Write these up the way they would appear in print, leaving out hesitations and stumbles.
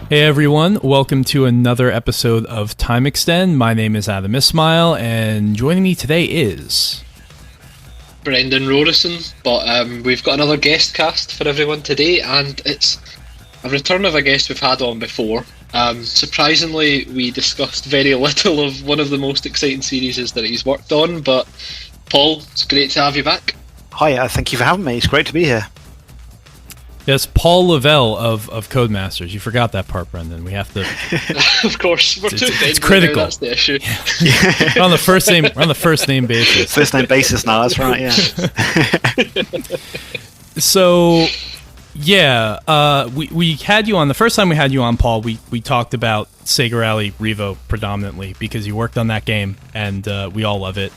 Hey everyone, welcome to another episode of Time Extend. My name is Adam Ismail, and joining me today is... Brendan Rorison, but we've got another guest cast for everyone today, and it's a return of a guest we've had on before. Surprisingly, we discussed very little of one of the most exciting series that he's worked on, but Paul, it's great to have you back. Hi, thank you for having me. It's great to be here. Yes, Paul Lavelle of Codemasters. You forgot that part, Brendan. We have to... Of course, we're too it's critical. Now, that's the issue. Yeah. We're on the first name basis. First name basis now, that's right, yeah. So, yeah, we had you on, the first time we had you on, Paul, we talked about Sega Rally Revo predominantly because you worked on that game, and we all love it,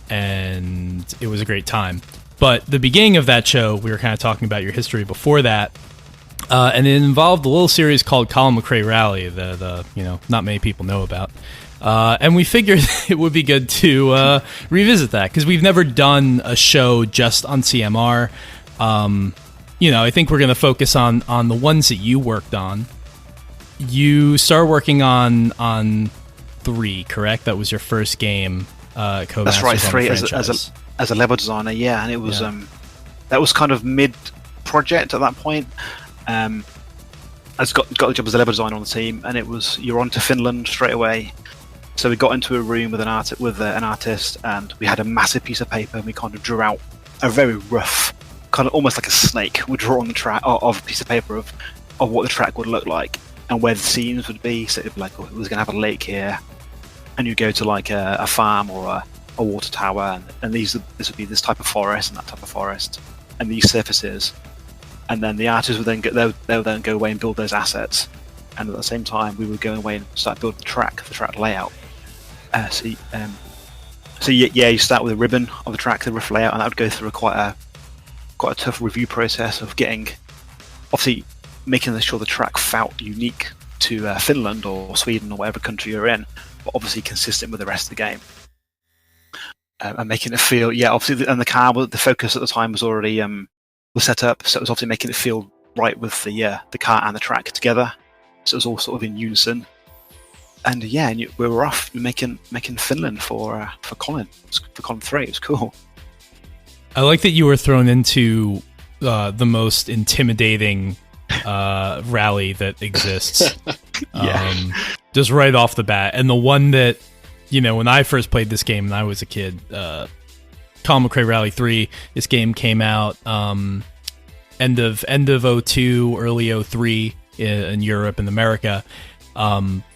and it was a great time. But the beginning of that show, we were kind of talking about your history before that, and it involved a little series called Colin McRae Rally that not many people know about. And we figured it would be good to revisit that because we've never done a show just on CMR. I think we're going to focus on the ones that you worked on. You started working on 3, correct? That was your first game. That's right, 3 as a level designer, yeah, and it was that was kind of mid-project at that point. I got the job as a level designer on the team, and you're on to Finland straight away. So we got into a room with an artist, and we had a massive piece of paper, and we kind of drew out a very rough, kind of almost like a snake, would draw on the track of a piece of paper of what the track would look like and where the scenes would be. So it'd be like, it was going to have a lake here, and you go to like a farm or a water tower, and this would be this type of forest and that type of forest, and these surfaces, and then the artists would then they'll then go away and build those assets, and at the same time we would go away and start building the track layout. You start with a ribbon of the track, the rough layout, and that would go through quite a tough review process of obviously making sure the track felt unique to Finland or Sweden or whatever country you're in, but obviously consistent with the rest of the game. And making it feel, obviously, and the focus at the time was already was set up, so it was obviously making it feel right with the car and the track together, so it was all sort of in unison. And we were off making Finland for Colin 3. It was cool. I like that you were thrown into the most intimidating rally that exists. Just right off the bat, and the one that. When I first played this game and I was a kid, Colin McRae Rally 3, this game came out end of 02, early 03 in Europe and America.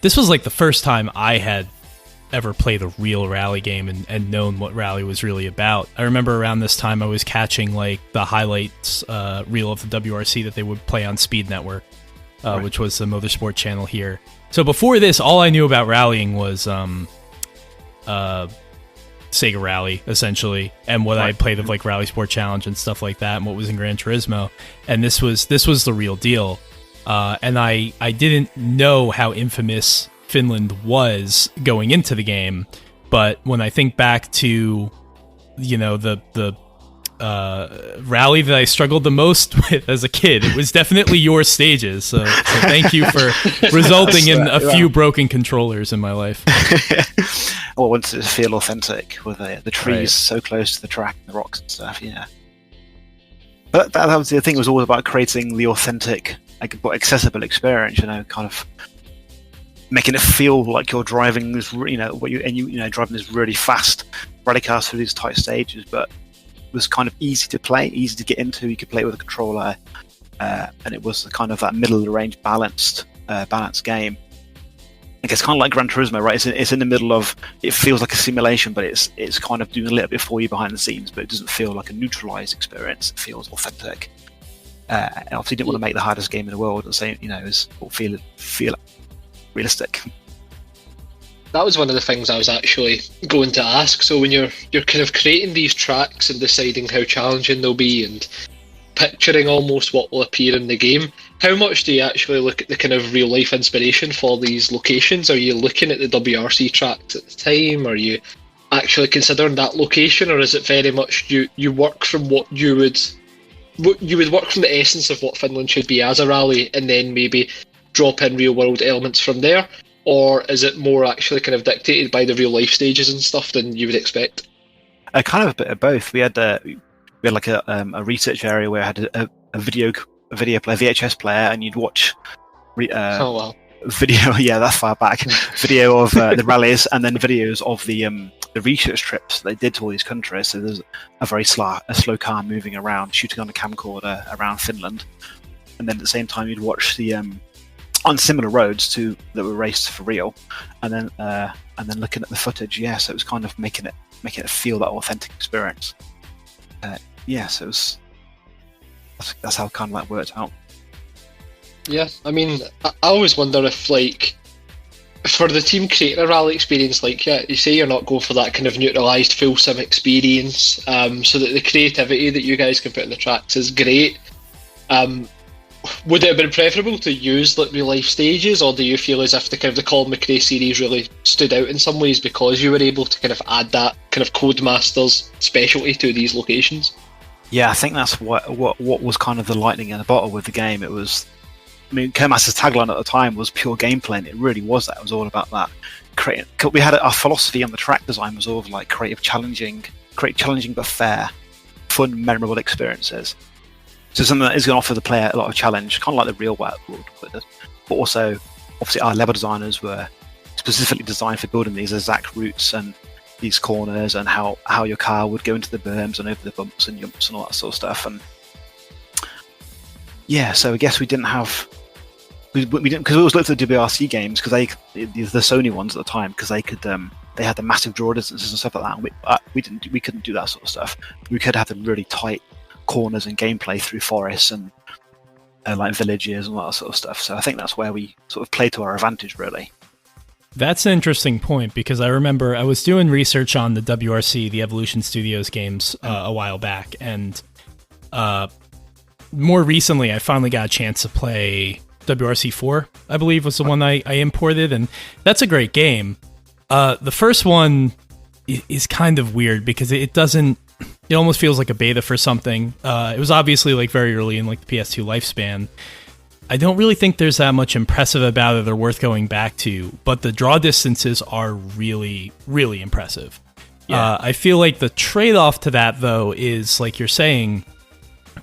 This was like the first time I had ever played a real rally game and known what rally was really about. I remember around this time I was catching like the highlights reel of the WRC that they would play on Speed Network, which was the motorsport channel here. So before this, all I knew about rallying was... Sega Rally essentially, and what I played of like Rally Sport Challenge and stuff like that, and what was in Gran Turismo, and this was the real deal. And I didn't know how infamous Finland was going into the game, but when I think back to the rally that I struggled the most with as a kid, it was definitely your stages. So thank you for resulting in a few broken controllers in my life. Well, I wanted it to feel authentic with the trees so close to the track and the rocks and stuff. Yeah, but that was the thing. It was all about creating the authentic, accessible experience. Kind of making it feel like you're driving this, driving this really fast rally car through these tight stages, but was kind of easy to play, easy to get into. You could play it with a controller, and it was kind of that middle of the range balanced game. I guess kind of like Gran Turismo, right? It's in the middle of. It feels like a simulation, but it's kind of doing a little bit for you behind the scenes, but it doesn't feel like a neutralized experience. It feels authentic. And obviously, didn't want to make the hardest game in the world. Feel realistic. That was one of the things I was actually going to ask. So when you're kind of creating these tracks and deciding how challenging they'll be and picturing almost what will appear in the game, how much do you actually look at the kind of real life inspiration for these locations? Are you looking at the WRC tracks at the time? Are you actually considering that location, or is it very much you work from what you would work from the essence of what Finland should be as a rally, and then maybe drop in real world elements from there, or is it more actually kind of dictated by the real life stages and stuff than you would expect? Kind of a bit of both. We had like a research area where I had a video player, VHS player, and you'd watch Oh wow. video. Yeah, that's far back. Video of the rallies, and then videos of the research trips they did to all these countries. So there's a very slow car moving around, shooting on a camcorder around Finland, and then at the same time you'd watch the on similar roads that were raced for real, and then looking at the footage. Yeah, so it was kind of making it feel that authentic experience. Yeah, so that's how kind of that worked out. Yeah, I mean, I always wonder if, like, for the team creating a rally experience, like, yeah, you say you're not going for that kind of neutralised full sim experience, so that the creativity that you guys can put in the tracks is great. Would it have been preferable to use like real life stages, or do you feel as if the Colin McRae series really stood out in some ways because you were able to kind of add that kind of Codemasters specialty to these locations? Yeah, I think that's what was kind of the lightning in the bottle with the game. It was, I mean, Codemasters' tagline at the time was pure gameplay, and it really was that. It was all about that. We had our philosophy on the track design was all of like create challenging but fair, fun, memorable experiences. So something that is going to offer the player a lot of challenge, kind of like the real world, but also, obviously, our level designers were specifically designed for building these exact routes and these corners, and how your car would go into the berms and over the bumps and jumps and all that sort of stuff. And yeah, so I guess we didn't because we always looked at the WRC games because the Sony ones at the time, because they had the massive draw distances and stuff like that. And we couldn't do that sort of stuff. We could have the really tight corners and gameplay through forests and like villages and all that sort of stuff. So I think that's where we sort of play to our advantage, really. That's an interesting point, because I remember I was doing research on the WRC, the Evolution Studios games, a while back, and more recently I finally got a chance to play WRC 4, I believe was the one I imported, and that's a great game. The first one is kind of weird because it almost feels like a beta for something. It was obviously like very early in like the PS2 lifespan. I don't really think there's that much impressive about it or worth going back to, but the draw distances are really, really impressive. Yeah. I feel like the trade-off to that, though, is like you're saying,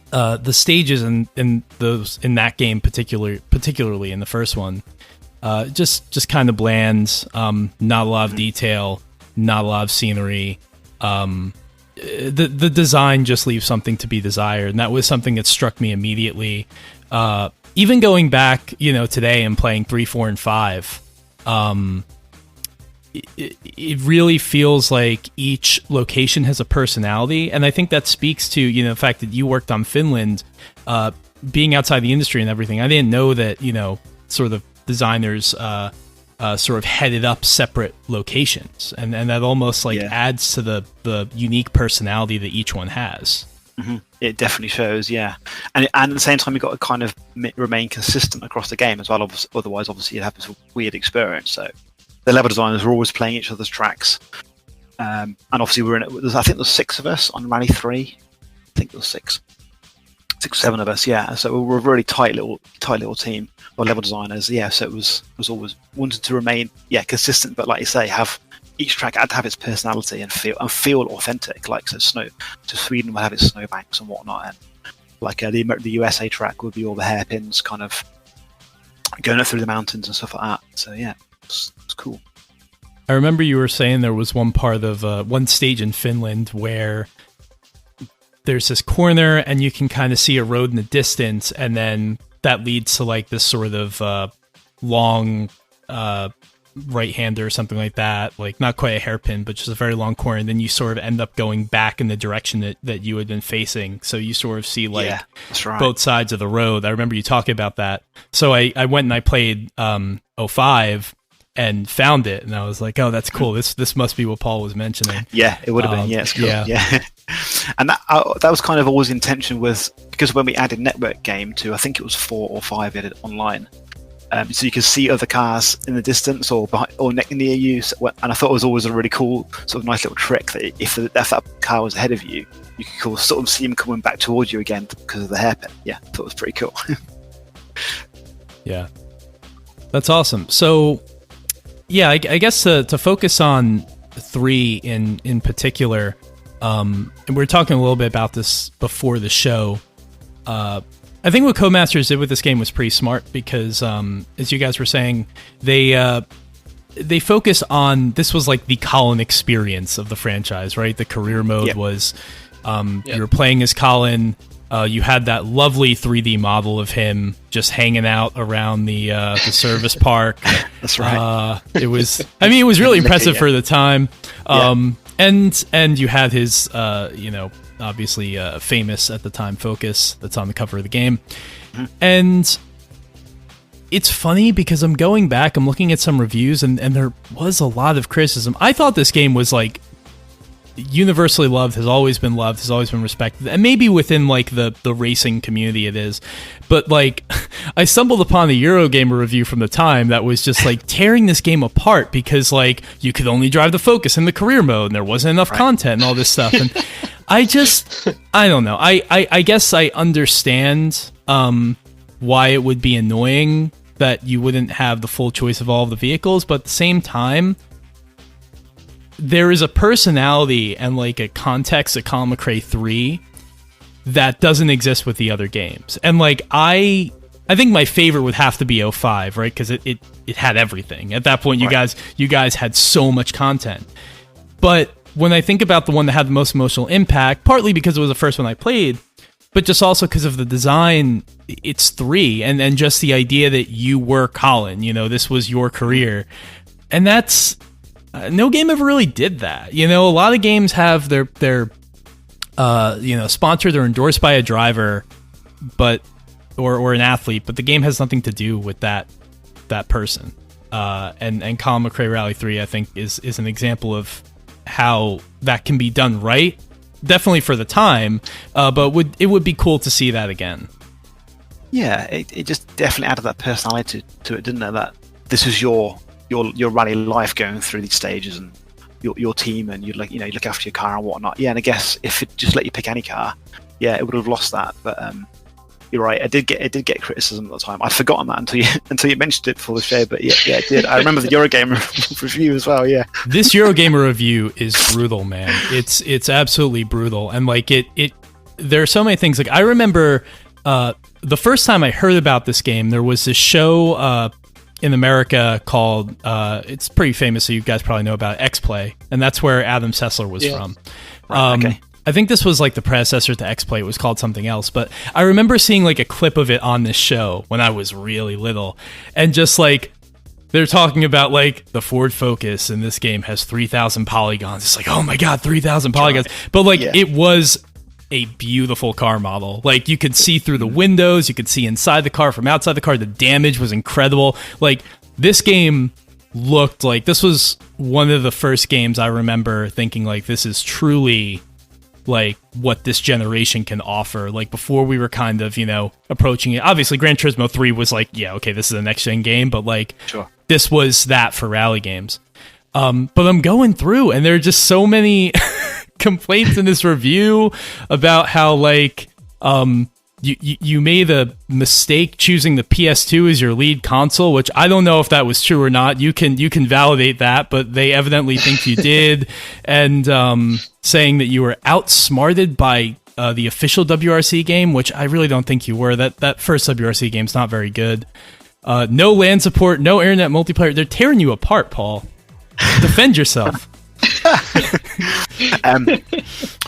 the stages in that game, particularly in the first one, just kind of bland. Not a lot of detail, not a lot of scenery. The design just leaves something to be desired, and that was something that struck me immediately. Even going back, today and playing 3, 4, and 5, it really feels like each location has a personality, and I think that speaks to the fact that you worked on Finland, being outside the industry and everything. I didn't know that sort of designers sort of headed up separate locations, and that almost adds to the unique personality that each one has. Mm-hmm. It definitely shows, yeah, and at the same time you've got to kind of remain consistent across the game as well. Otherwise, obviously, you'd have this weird experience. So the level designers were always playing each other's tracks, and obviously I think there's 6 of us on Rally 3. I think there was 6 or 7 of us, yeah. So we were a really tight little team of level designers, yeah. So it was always wanted to remain, consistent, but like you say, have each track had to have its personality and feel authentic. Like so Sweden would have its snowbanks and whatnot, and like the USA track would be all the hairpins kind of going up through the mountains and stuff like that. So yeah, it's cool. I remember you were saying there was one part of one stage in Finland where there's this corner and you can kind of see a road in the distance, and then that leads to like this sort of long right-hander or something like that, like not quite a hairpin, but just a very long corner, and then you sort of end up going back in the direction that you had been facing, so you sort of see that's right, both sides of the road. I remember you talking about that. So I went and I played 05 and found it, and I was like, oh, that's cool. This must be what Paul was mentioning. Yeah, it would have been. Yeah, it's cool. Yeah. And that was kind of always the intention, because when we added network game to, I think it was 4 or 5, we did it online. So you could see other cars in the distance or near you, and I thought it was always a really cool, sort of nice little trick that if that car was ahead of you, you could sort of see him coming back towards you again because of the hairpin. Yeah, I thought it was pretty cool. Yeah. That's awesome. So, yeah, I guess to focus on 3 in particular, and we were talking a little bit about this before the show. I think what Codemasters did with this game was pretty smart because, as you guys were saying, they focus on, this was like the Colin experience of the franchise, right? The career mode was you were playing as Colin. You had that lovely 3D model of him just hanging out around the service park. That's right. It was really impressive for the time. And you had his, obviously famous at the time focus that's on the cover of the game. Mm-hmm. And it's funny because I'm going back, I'm looking at some reviews, and there was a lot of criticism. I thought this game was like universally loved, has always been respected, and maybe within like the racing community it is, but like I stumbled upon a Eurogamer review from the time that was just like tearing this game apart because like you could only drive the Focus in the career mode and there wasn't enough content and all this stuff, and I don't know, I guess I understand why it would be annoying that you wouldn't have the full choice of all of the vehicles, but at the same time, there is a personality and like a context of Colin McRae 3 that doesn't exist with the other games. And like I think my favorite would have to be 05, right? Because it had everything. At that point, you guys had so much content. But when I think about the one that had the most emotional impact, partly because it was the first one I played, but just also because of the design, it's 3, and just the idea that you were Colin, this was your career. And that's... no game ever really did that. A lot of games have their sponsored or endorsed by a driver, but or an athlete, but the game has nothing to do with that person. And Colin McRae Rally 3, I think, is an example of how that can be done right. Definitely for the time, but it would be cool to see that again. Yeah, it just definitely added that personality to it, didn't it? That this is your rally life going through these stages and your team, and you look after your car and whatnot. Yeah, and I guess if it just let you pick any car, it would have lost that. But you're right, it did get criticism at the time. I'd forgotten that until you mentioned it before the show. But yeah, it did. I remember the Eurogamer review as well. Yeah, this Eurogamer review is brutal, man. It's absolutely brutal, and like it. There are so many things. Like I remember the first time I heard about this game, there was this show in America called, it's pretty famous, so you guys probably know about it, X-Play, and that's where Adam Sessler was from. Right, okay. I think this was like the predecessor to X-Play. It was called something else, but I remember seeing like a clip of it on this show when I was really little, and just like they're talking about like the Ford Focus in this game has 3,000 polygons. It's like, oh my god, 3,000 polygons. But like it was a beautiful car model. Like you could see through the windows, you could see inside the car from outside the car. The damage was incredible. Like this game looked like this was one of the first games I remember thinking like this is truly like what this generation can offer. Like before we were kind of, approaching it. Obviously Gran Turismo 3 was like, yeah, okay, this is a next gen game, but like this was that for rally games. But I'm going through and there are just so many complaints in this review about how like you made a mistake choosing the PS2 as your lead console, which I don't know if that was true or not. You can validate that, but they evidently think you did, and saying that you were outsmarted by the official WRC game, which I really don't think you were. That first WRC game's not very good. No LAN support, no internet multiplayer. They're tearing you apart, Paul. Defend yourself.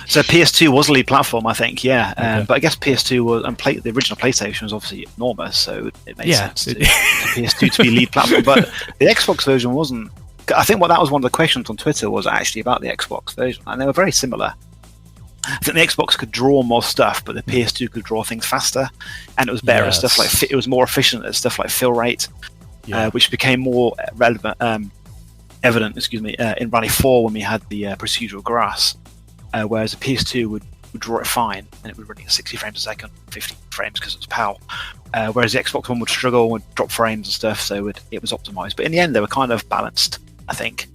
So PS2 was a lead platform, I think, but I guess PS2 was, and the original PlayStation was obviously enormous, so it made sense for PS2 to be lead platform. But the Xbox version wasn't. I think that was one of the questions on Twitter was actually about the Xbox version, and they were very similar. I think the Xbox could draw more stuff, but the PS2 could draw things faster, and it was better at stuff like it was more efficient at stuff like fill rate, which became more relevant. Evident, in Rally 4 when we had the procedural grass, whereas the PS2 would draw it fine and it would run at 60 frames a second, 50 frames because it was PAL, whereas the Xbox One would struggle, would drop frames and stuff, so it was optimized. But in the end, they were kind of balanced, I think.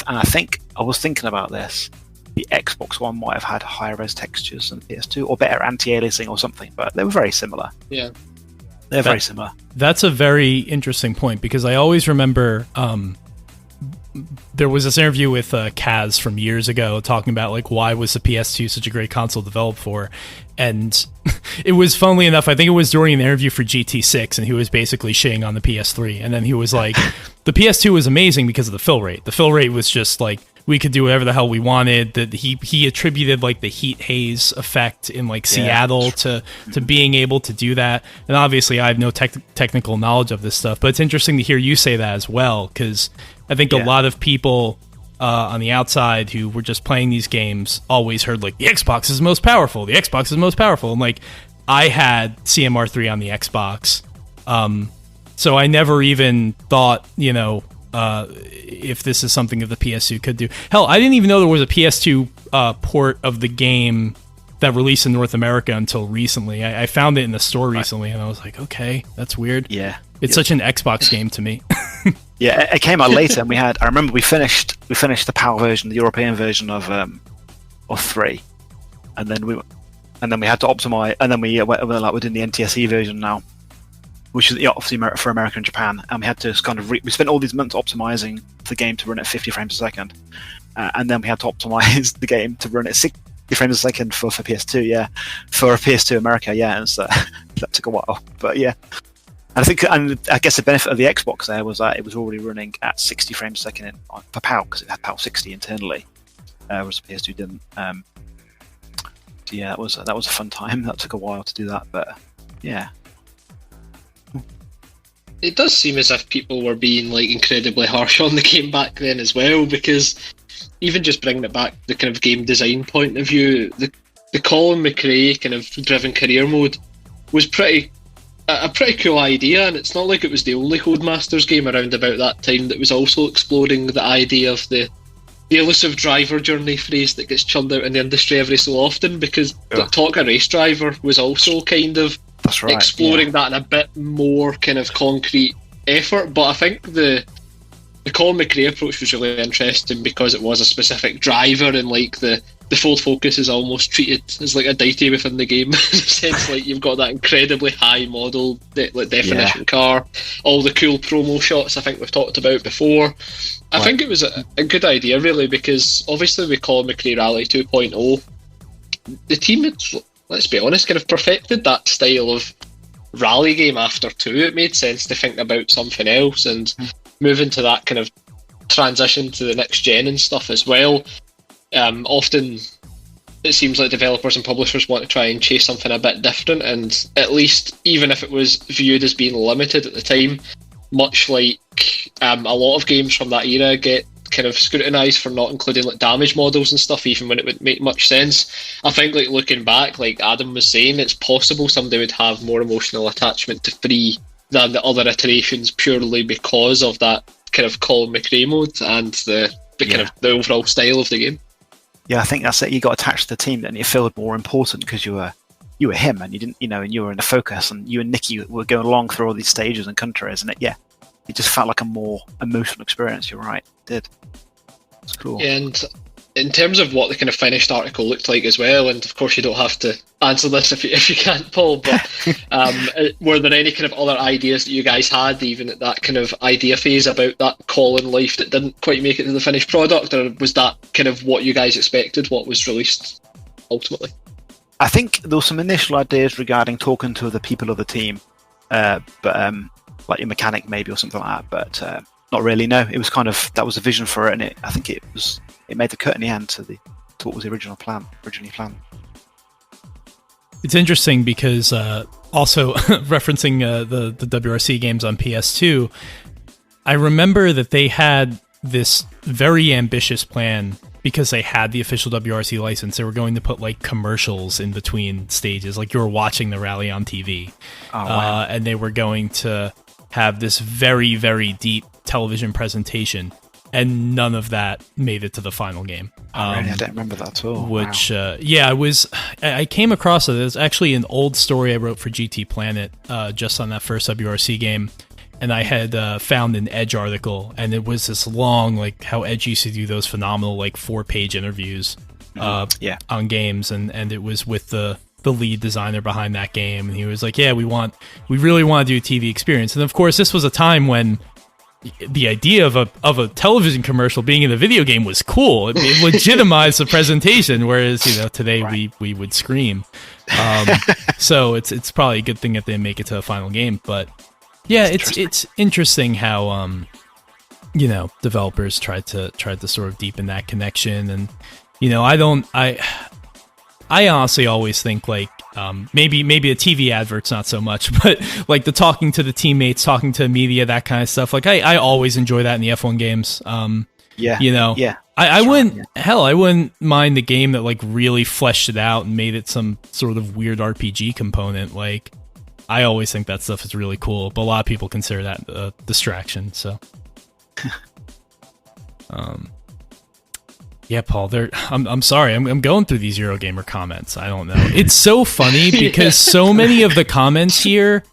And I think I was thinking about this. The Xbox One might have had higher res textures than the PS2, or better anti-aliasing or something, but they were very similar. Yeah. They're very similar. That's a very interesting point, because I always remember there was this interview with Kaz from years ago talking about like why was the PS2 such a great console developed for, and it was, funnily enough, I think it was during an interview for GT6, and he was basically shitting on the PS3, and then he was like, the PS2 was amazing because of the fill rate. The fill rate was just like, we could do whatever the hell we wanted. That he attributed like the heat haze effect in like Seattle to being able to do that. And obviously I have no technical knowledge of this stuff, but it's interesting to hear you say that as well, because I think a lot of people on the outside who were just playing these games always heard like the Xbox is most powerful. The Xbox is most powerful. And like I had CMR3 on the Xbox, so I never even thought, you know, if this is something that the PS2 could do. Hell, I didn't even know there was a PS2 port of the game that released in North America until recently. I found it in the store recently, and I was like, okay, that's weird. Yeah, it's such an Xbox game to me. Yeah, it came out later, and I remember we finished the PAL version, the European version of 3, and then we had to optimize, and then we're doing the NTSC version now, which is obviously for America and Japan, and we had to kind of we spent all these months optimizing the game to run at 50 frames a second, and then we had to optimize the game to run at 60 frames a second for PS2, for PS2 America, and so that took a while, but yeah. And I guess the benefit of the Xbox there was that it was already running at 60 frames a second for PAL, because it had PAL 60 internally, whereas the PS2 didn't. So yeah, that was a fun time. That took a while to do that, but yeah. It does seem as if people were being like incredibly harsh on the game back then as well, because even just bringing it back the kind of game design point of view, the Colin McRae kind of driven career mode was a pretty cool idea, and it's not like it was the only Codemasters game around about that time that was also exploring the idea of the elusive driver journey phrase that gets churned out in the industry every so often, because Talk a Race Driver was also kind of exploring that in a bit more kind of concrete effort. But I think the Colin McRae approach was really interesting because it was a specific driver, and like the Ford Focus is almost treated as like a deity within the game in the sense like you've got that incredibly high model definition car, all the cool promo shots I think we've talked about before. I think it was a good idea really, because obviously we call McRae Rally 2.0, the team had, let's be honest, kind of perfected that style of rally game after 2. It made sense to think about something else and move into that kind of transition to the next gen and stuff as well. Often it seems like developers and publishers want to try and chase something a bit different, and at least even if it was viewed as being limited at the time, much like a lot of games from that era get kind of scrutinised for not including like damage models and stuff, even when it would make much sense. I think like looking back, like Adam was saying, it's possible somebody would have more emotional attachment to 3 than the other iterations purely because of that kind of Colin McRae mode and the kind of the overall style of the game. Yeah, I think that's it. You got attached to the team, and you felt more important because you were him, and you didn't, and you were in the focus, and you and Nikki were going along through all these stages and countries, and it just felt like a more emotional experience. You're right, it did. It's cool. And in terms of what the kind of finished article looked like as well, and of course you don't have to answer this if you can't, Paul, but were there any kind of other ideas that you guys had, even at that kind of idea phase, about that Colin life that didn't quite make it to the finished product, or was that kind of what you guys expected, what was released ultimately? I think there were some initial ideas regarding talking to the people of the team, but like your mechanic maybe or something like that, but not really. No, it was kind of, that was a vision for it, and I think it made the cut in the end to what was the originally planned. It's interesting because also referencing the WRC games on PS2, I remember that they had this very ambitious plan because they had the official WRC license. They were going to put like commercials in between stages, like you were watching the rally on TV. Oh, wow. And they were going to have this very, very deep television presentation. And none of that made it to the final game. Really? I don't remember that at all. Which, I came across it. It's actually an old story I wrote for GT Planet just on that first WRC game. And I had found an Edge article, and it was this long, like how Edge used to do those phenomenal, like 4-page interviews on games. And it was with the the lead designer behind that game, and he was like, "Yeah, we really want to do a TV experience." And of course, this was a time when the idea of a television commercial being in a video game was cool. It legitimized the presentation, whereas today we would scream. So it's probably a good thing that they make it to a final game. But yeah, it's interesting how developers tried to sort of deepen that connection. And I honestly always think like maybe a TV advert's not so much, but like the talking to the teammates, talking to the media, that kind of stuff. Like I always enjoy that in the F1 games. I wouldn't mind the game that like really fleshed it out and made it some sort of weird RPG component. Like I always think that stuff is really cool, but a lot of people consider that a distraction. So, yeah, Paul, I'm sorry. I'm going through these Eurogamer comments. I don't know. It's so funny because so many of the comments here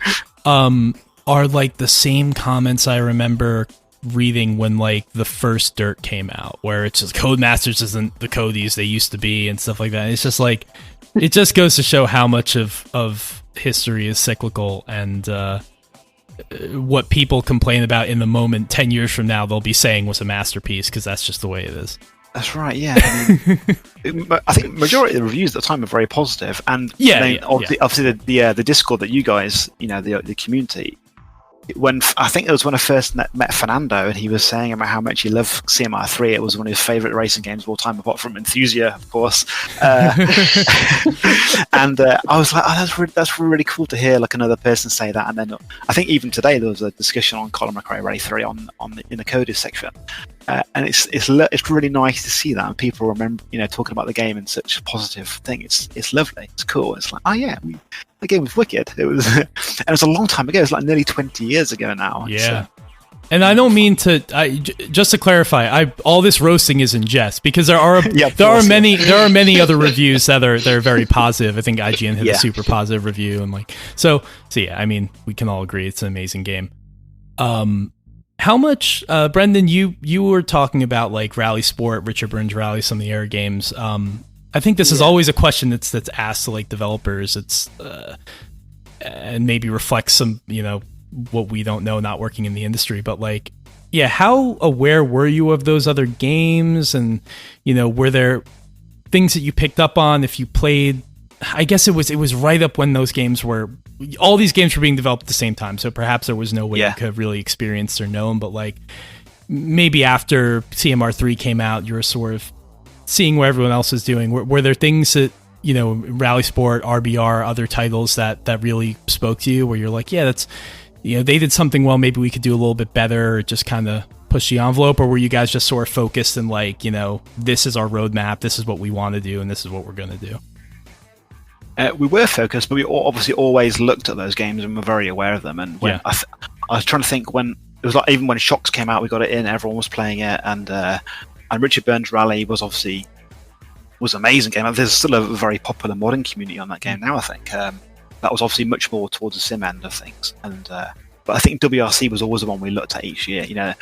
are like the same comments I remember reading when like the first Dirt came out, where it's just Codemasters isn't the Codys they used to be and stuff like that. It's just like, it just goes to show how much of history is cyclical, and what people complain about in the moment 10 years from now they'll be saying was a masterpiece, because that's just the way it is. That's right, yeah. I think majority of the reviews at the time are very positive, and obviously the Discord that you guys, the community. I think it was when I first met Fernando, and he was saying about how much he loved CMR3. It was one of his favorite racing games of all time, apart from Enthusia, of course. And I was like, oh, that's really cool to hear, like another person say that. And then I think even today there was a discussion on Colin McRae Ray 3 in the Coders section. And it's really nice to see that, and people remember, talking about the game in such a positive thing. It's lovely. It's cool. It's like, oh yeah, the game was wicked. It was, and it was a long time ago. It was like nearly 20 years ago now. Yeah. And I don't mean to. Just to clarify, all this roasting is in jest, because there are many other reviews that are very positive. I think IGN had a super positive review, and so yeah. I mean, we can all agree it's an amazing game. How much, Brendan? You were talking about like Rally Sport, Richard Burns Rally, some of the Air games. I think this is always a question that's asked to like developers. It's and maybe reflects some what we don't know, not working in the industry. But like, yeah, how aware were you of those other games? And were there things that you picked up on if you played? I guess it was right up when those games were. All these games were being developed at the same time, so perhaps there was no way you could have really experienced or known. But like, maybe after CMR3 came out, you were sort of seeing what everyone else was doing. Were there things that Rally Sport, RBR, other titles that really spoke to you, where you're like, yeah, that's they did something well, maybe we could do a little bit better, or just kind of push the envelope? Or were you guys just sort of focused and like, this is our roadmap, this is what we want to do, and this is what we're going to do? We were focused, but we obviously always looked at those games and were very aware of them. And when I was trying to think, when it was like, even when Shocks came out, we got it in, everyone was playing it, and Richard Burns Rally was an amazing game. There's still a very popular modding community on that game now, I think. That was obviously much more towards the sim end of things, and but I think WRC was always the one we looked at each year,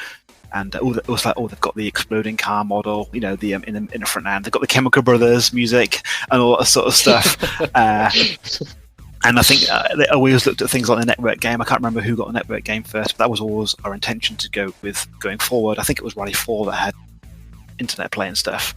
and it was like, they've got the exploding car model, the in the front end, they've got the Chemical Brothers music and all that sort of stuff. And I think we always looked at things like the network game. I can't remember who got the network game first, but that was always our intention to go with going forward. I think it was Rally 4 that had internet play and stuff.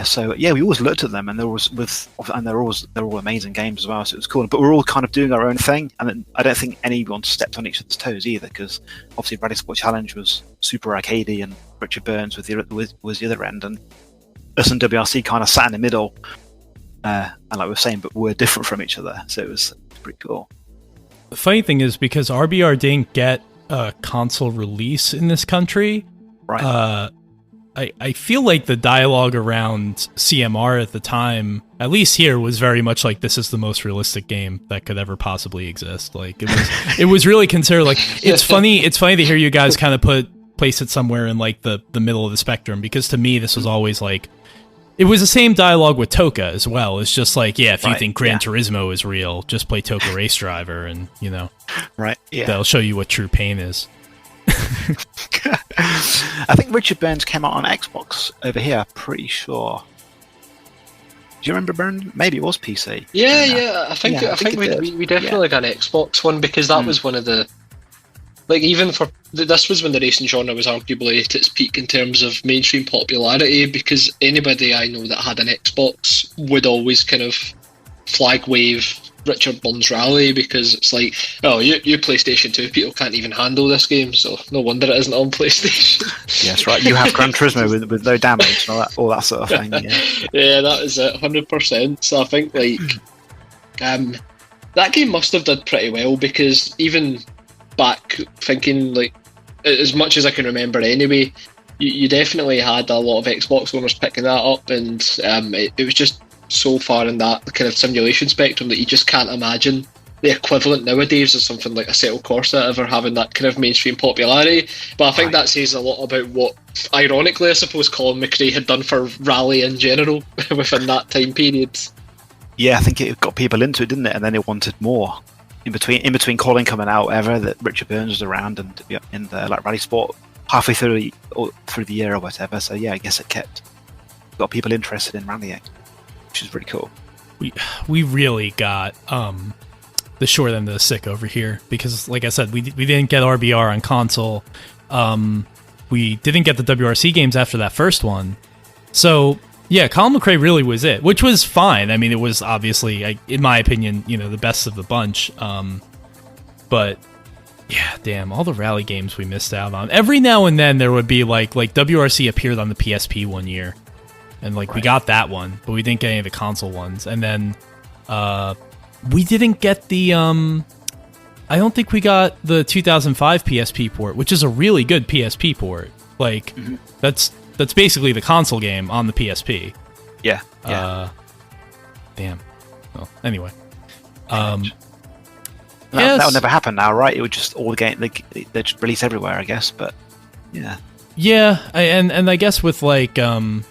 So we always looked at them, and they're all amazing games as well. So it was cool, but we're all kind of doing our own thing, and I don't think anyone stepped on each other's toes either, because obviously Rally Sport Challenge was super arcadey, and Richard Burns was the other end, and us and WRC kind of sat in the middle, and like we were saying, but we're different from each other, so it was pretty cool. The funny thing is, because RBR didn't get a console release in this country, right? I feel like the dialogue around CMR at the time, at least here, was very much like, this is the most realistic game that could ever possibly exist. Like, it was really considered like, it's funny to hear you guys kind of place it somewhere in like the middle of the spectrum, because to me this was always like, it was the same dialogue with Toka as well. It's just like, if you think Gran Turismo is real, just play Toka Race Driver, and they'll show you what true pain is. I think Richard Burns came out on Xbox over here, pretty sure. you remember, Bern? Maybe it was PC. Yeah. I think we definitely got an Xbox one, because that was one of the, like, even for this was when the racing genre was arguably at its peak in terms of mainstream popularity, because anybody I know that had an Xbox would always kind of flag wave Richard Burns Rally, because it's like, oh, you PlayStation 2 people can't even handle this game, so no wonder it isn't on PlayStation. Yes, right. You have Gran Turismo with no damage and all that sort of thing. Yeah, that is it, 100%. So I think that game must have done pretty well, because even back thinking, like, as much as I can remember anyway, you definitely had a lot of Xbox owners picking that up, and it was just so far in that kind of simulation spectrum that you just can't imagine the equivalent nowadays of something like Assetto Corsa ever having that kind of mainstream popularity. But I think that says a lot about what, ironically, I suppose, Colin McRae had done for rally in general within that time period. Yeah, I think it got people into it, didn't it? And then it wanted more. In between Colin coming out, that Richard Burns was around and in the like rally sport halfway through the year or whatever. So yeah, I guess it got people interested in rallying, which is pretty cool. We really got the short end of the stick over here, because, like I said, we didn't get RBR on console. We didn't get the WRC games after that first one. So yeah, Colin McRae really was it, which was fine. I mean, it was obviously, in my opinion, the best of the bunch. But yeah, damn, all the rally games we missed out on. Every now and then there would be like WRC appeared on the PSP one year, and we got that one, but we didn't get any of the console ones. And then we didn't get the I don't think we got the 2005 PSP port, which is a really good PSP port. That's basically the console game on the PSP. Yeah. Damn. Well, anyway. That would never happen now, right? It would just all the game they just release everywhere, I guess. But yeah. Yeah, and I guess with online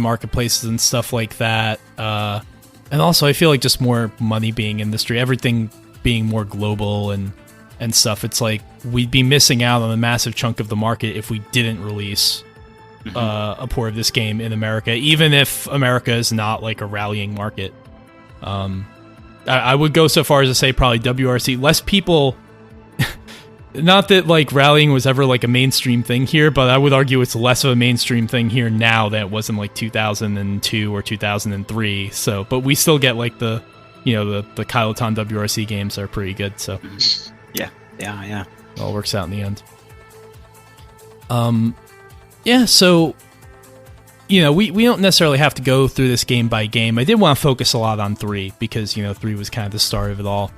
marketplaces and stuff like that, and also I feel like just more money being industry, everything being more global and stuff. It's like we'd be missing out on a massive chunk of the market if we didn't release a port of this game in America, even if America is not like a rallying market. I would go so far as to say probably WRC. Less people, not that like rallying was ever like a mainstream thing here, but I would argue it's less of a mainstream thing here now than it was in like 2002 or 2003. So, but we still get like the Kiloton WRC games are pretty good. So. Yeah. It all works out in the end. Yeah, so, we don't necessarily have to go through this game by game. I did want to focus a lot on 3, because, 3 was kind of the start of it all.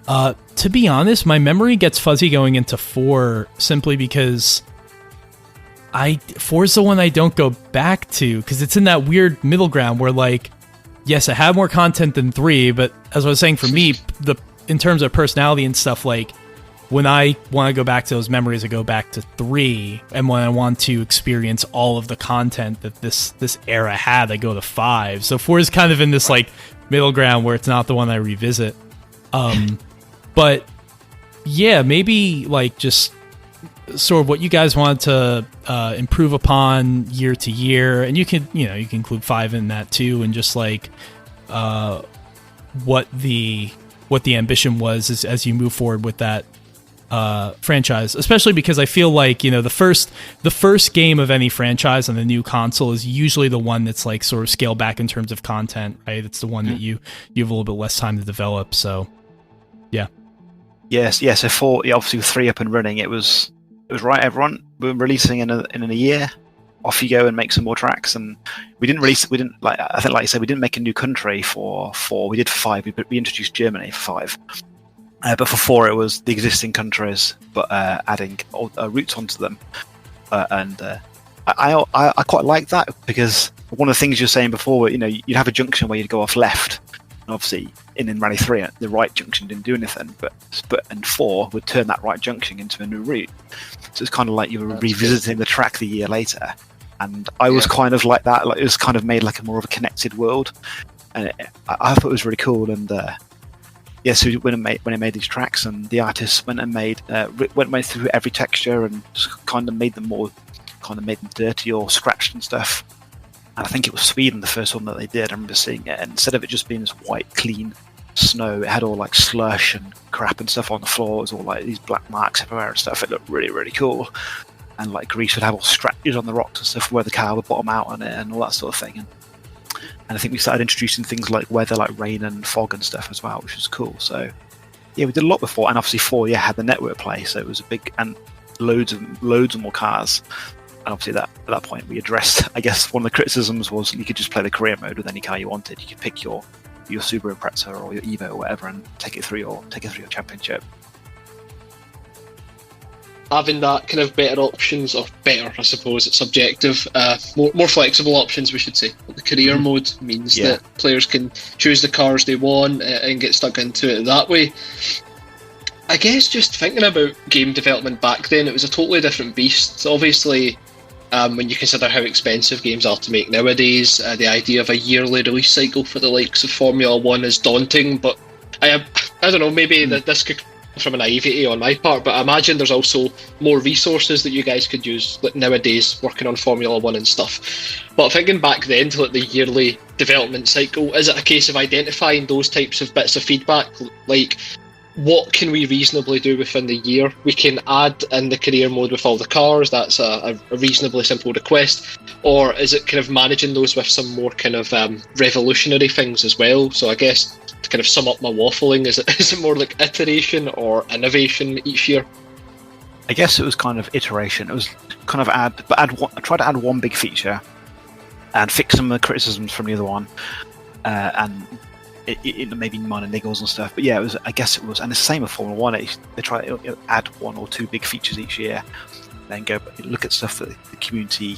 To be honest, my memory gets fuzzy going into 4, simply because 4 is the one I don't go back to, because it's in that weird middle ground where, like, yes, it had more content than 3, but as I was saying, for me, in terms of personality and stuff, like, when I want to go back to those memories, I go back to 3, and when I want to experience all of the content that this era had, I go to 5. So 4 is kind of in this like middle ground where it's not the one I revisit. But yeah, maybe like just sort of what you guys want to improve upon year to year, and you can include 5 in that too, and just like what the ambition was as you move forward with that franchise, especially because I feel like the first game of any franchise on the new console is usually the one that's like sort of scaled back in terms of content, right? It's the one that you have a little bit less time to develop. So yeah. Yes. So 4, obviously with 3 up and running, it was right. Everyone, we're releasing in a year. Off you go and make some more tracks. And we didn't like I think, like you said, we didn't make a new country for 4. We did for 5. We introduced Germany for 5. But for 4, it was the existing countries, but adding routes onto them. I quite like that, because one of the things you're saying before, you'd have a junction where you'd go off left, and obviously in Rally 3, the right junction didn't do anything, but in 4 would turn that right junction into a new route. So it's kind of like you were revisiting the track the year later, and I was kind of like that. Like it was kind of made like a more of a connected world, and I thought it was really cool. And yeah, so when it made these tracks, and the artists went through every texture and just kind of made them dirty or scratched and stuff. And I think it was Sweden, the first one that they did. I remember seeing it, and instead of it just being this white, clean snow, it had all like slush and crap and stuff on the floor. It was all like these black marks everywhere and stuff. It looked really, really cool. And like Greece would have all scratches on the rocks and stuff where the car would bottom out on it and all that sort of thing. And I think we started introducing things like weather, like rain and fog and stuff as well, which was cool. So yeah, we did a lot before. And obviously 4, had the network play, so it was a big, and loads of more cars. And obviously at that point we addressed, I guess one of the criticisms was you could just play the career mode with any car you wanted. You could pick your Subaru Impreza or your Evo or whatever and take it through your championship. Having that kind of better options, or better, I suppose it's subjective, more flexible options, we should say. The career mode means that players can choose the cars they want and get stuck into it that way. I guess just thinking about game development back then, it was a totally different beast. Obviously, when you consider how expensive games are to make nowadays, the idea of a yearly release cycle for the likes of Formula 1 is daunting, but I don't know, maybe that this could come from a naivety on my part, but I imagine there's also more resources that you guys could use like nowadays working on Formula 1 and stuff. But thinking back then to like the yearly development cycle, is it a case of identifying those types of bits of feedback, like what can we reasonably do within the year? We can add in the career mode with all the cars, that's a reasonably simple request. Or is it kind of managing those with some more kind of revolutionary things as well? So I guess to kind of sum up my waffling, is it more like iteration or innovation each year? I guess it was kind of iteration. It was kind of try to add one big feature and fix some of the criticisms from the other one, and it maybe minor niggles and stuff, but yeah, it was. I guess it was, and it's the same with Formula 1. They try to add 1 or 2 big features each year, then go look at stuff that the community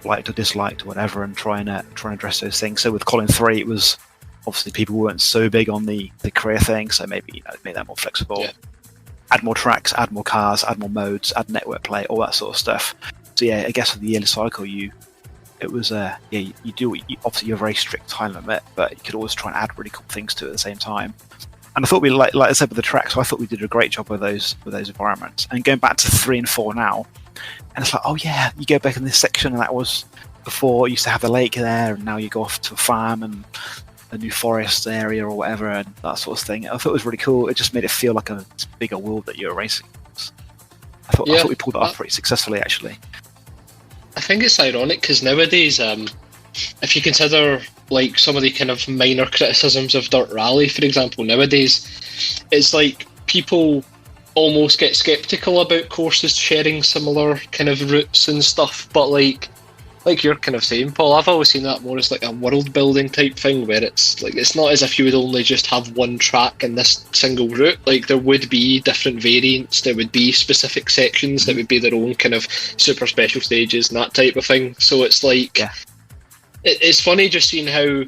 liked or disliked or whatever, and try and address those things. So with Colin 3, it was obviously people weren't so big on the career thing, so maybe make that more flexible. Yeah. Add more tracks, add more cars, add more modes, add network play, all that sort of stuff. So yeah, I guess with the yearly cycle, you obviously you're a very strict time limit, but you could always try and add really cool things to it at the same time. And I thought we, like I said with the tracks, so I thought we did a great job with those environments. And going back to 3 and 4 now, and it's like, oh yeah, you go back in this section, and that was before you used to have the lake there, and now you go off to a farm and a new forest area or whatever, and that sort of thing. I thought it was really cool. It just made it feel like a bigger world that you're racing. I thought we pulled that off pretty successfully, actually. I think it's ironic because nowadays, if you consider like some of the kind of minor criticisms of Dirt Rally, for example, nowadays, it's like people almost get skeptical about courses sharing similar kind of routes and stuff. But like you're kind of saying, Paul, I've always seen that more as like a world building type thing, where it's like it's not as if you would only just have one track in this single route. Like there would be different variants, there would be specific sections that would be their own kind of super special stages and that type of thing. So it's like it's funny just seeing how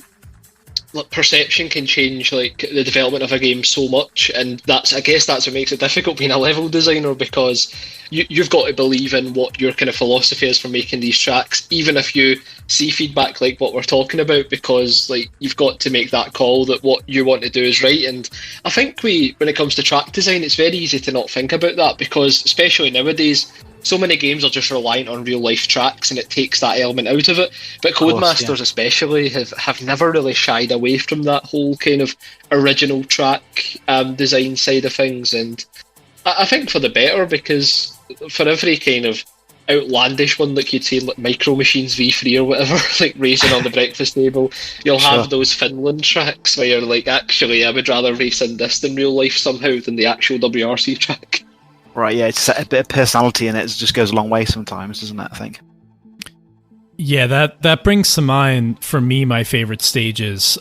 perception can change like the development of a game so much, and I guess that's what makes it difficult being a level designer, because you've got to believe in what your kind of philosophy is for making these tracks, even if you see feedback like what we're talking about, because like you've got to make that call that what you want to do is right. And I think when it comes to track design, it's very easy to not think about that, because especially nowadays so many games are just reliant on real life tracks, and it takes that element out of it. But Codemasters especially have never really shied away from that whole kind of original track design side of things, and I think for the better, because for every kind of outlandish one, like you'd say, like Micro Machines V3 or whatever, like racing on the breakfast table, you'll have those Finland tracks where you're like, actually, I would rather race in this in real life somehow than the actual WRC track. Right, yeah, it's a bit of personality in it. It just goes a long way sometimes, doesn't it, I think? Yeah, that brings to mind, for me, my favorite stages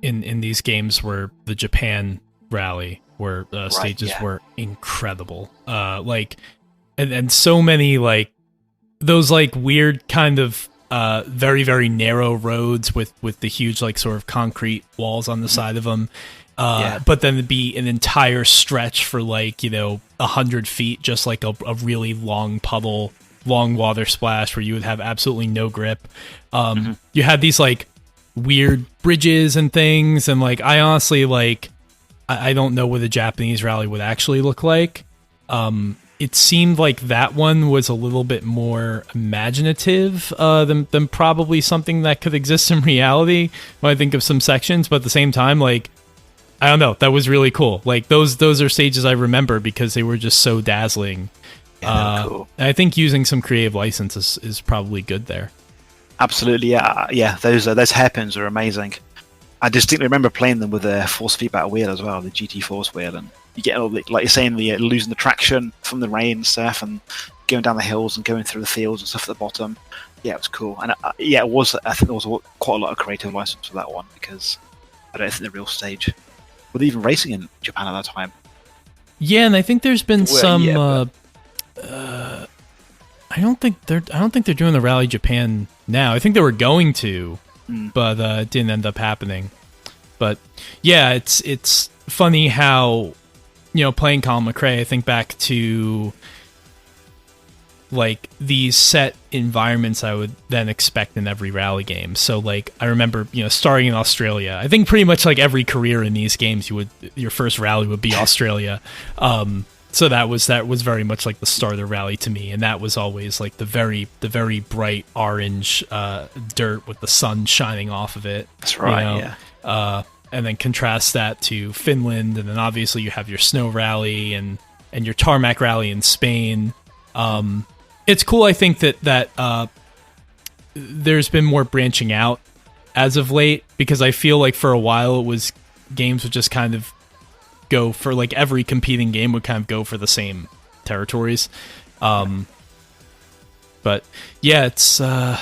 in these games were the Japan rally, where stages were incredible. And so many, like, those, like, weird kind of very, very narrow roads with the huge, like, sort of concrete walls on the side of them. But then it'd be an entire stretch for 100 feet, just like a really long puddle, long water splash where you would have absolutely no grip. You had these like weird bridges and things, and like I honestly I don't know what a Japanese rally would actually look like. it seemed like that one was a little bit more imaginative than probably something that could exist in reality when I think of some sections. But at the same time, like, I don't know, that was really cool. Like those are stages I remember because they were just so dazzling. Yeah, cool. And I think using some creative license is probably good there. Absolutely, yeah. Those hairpins are amazing. I distinctly remember playing them with a force feedback wheel as well, the GT Force wheel, and you get all the, like you're saying, the losing the traction from the rain and stuff, and going down the hills and going through the fields and stuff at the bottom. Yeah, it was cool, and it was. I think there was quite a lot of creative license for that one because I don't think the real stage, with even racing in Japan at that time. Yeah, and I think there's been some. I don't think they're doing the Rally Japan now. I think they were going to, but it didn't end up happening. But yeah, it's funny how, you know, playing Colin McRae, I think back to like these set environments I would then expect in every rally game. So like I remember, you know, starting in Australia. I think pretty much like every career in these games, your first rally would be Australia. So that was very much like the start of the rally to me, and that was always like the very bright orange dirt with the sun shining off of it. That's right. You know? Yeah. And then contrast that to Finland, and then obviously you have your snow rally and your tarmac rally in Spain. It's cool, I think that there's been more branching out as of late, because I feel like for a while it was games would just kind of go for, like, every competing game would kind of go for the same territories. But yeah, it's the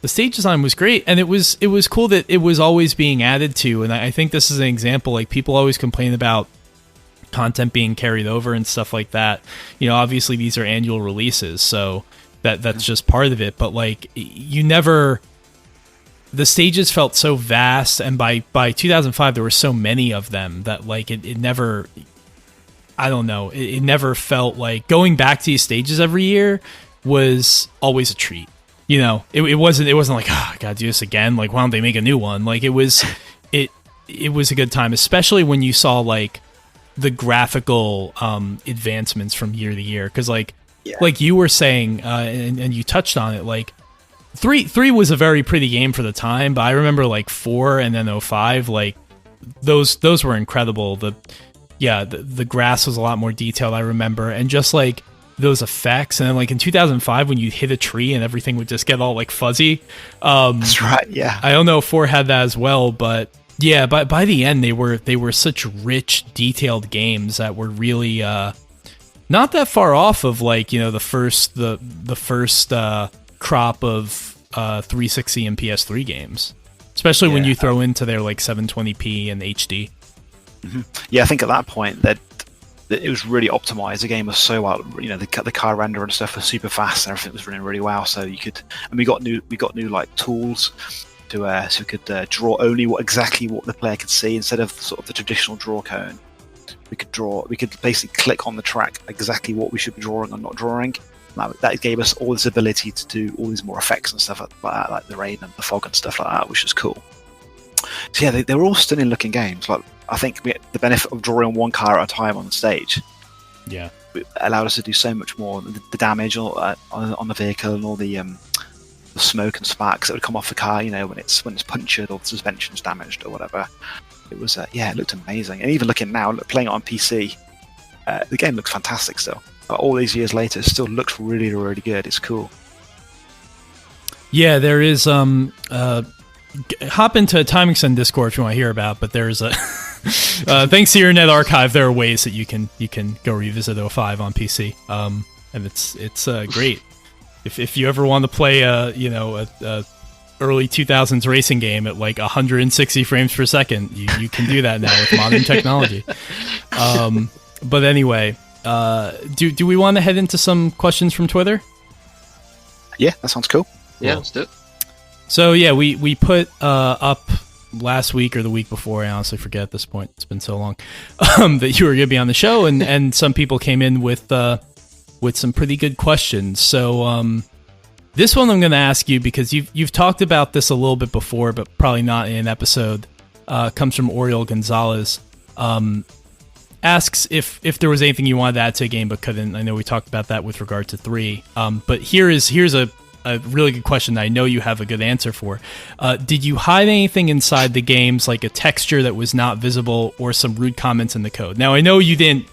stage design was great, and it was cool that it was always being added to, and I think this is an example. Like, people always complain about content being carried over and stuff like that. You know, obviously these are annual releases, so that's just part of it, but like the stages felt so vast, and by 2005 there were so many of them that like it never, I don't know, it never felt like going back to these stages every year was always a treat. You know, it wasn't like, oh, I gotta do this again, like why don't they make a new one. Like it was a good time, especially when you saw like the graphical advancements from year to year, because like you were saying, and you touched on it, like three was a very pretty game for the time, but I remember like 4 and then 05, like those were incredible. The grass was a lot more detailed, I remember, and just like those effects. And then like in 2005 when you hit a tree and everything would just get all like fuzzy. That's right. Yeah, I don't know if 4 had that as well, but yeah, by the end they were such rich, detailed games that were really not that far off of like, you know, the first crop of 360 and PS3 games, especially when you throw into their like 720p and HD. Mm-hmm. Yeah, I think at that point that it was really optimized. The game was so well, you know, the car render and stuff was super fast, and everything was running really well. So you could, and we got new like tools to so we could draw only exactly what the player could see instead of sort of the traditional draw cone. We could basically click on the track exactly what we should be drawing or not drawing. That gave us all this ability to do all these more effects and stuff like that, like the rain and the fog and stuff like that, which was cool. So yeah, they were all stunning looking games. Like, I think the benefit of drawing one car at a time on the stage, it allowed us to do so much more. The damage on the vehicle and all the smoke and sparks that would come off the car, you know, when it's punctured or the suspension's damaged or whatever. It was it looked amazing. And even looking now, playing it on PC, the game looks fantastic still. All these years later, it still looks really, really good. It's cool. Yeah, there is hop into Time Extend Discord if you want to hear about, but there's a thanks to your net archive, there are ways that you can go revisit 05 on PC, and it's great. If you ever want to play a early 2000s racing game at like 160 frames per second, you can do that now with modern technology. But anyway, do we want to head into some questions from Twitter? Yeah, that sounds cool. Yeah, let's do it. So yeah, we put up last week or the week before, I honestly forget at this point, it's been so long, that you were going to be on the show, and some people came in with some pretty good questions. So this one I'm going to ask you because you've talked about this a little bit before, but probably not in an episode. Comes from Oriol Gonzalez. asks if there was anything you wanted to add to a game but couldn't. I know we talked about that with regard to 3. But here's a really good question that I know you have a good answer for. Did you hide anything inside the games, like a texture that was not visible or some rude comments in the code? Now, I know you didn't.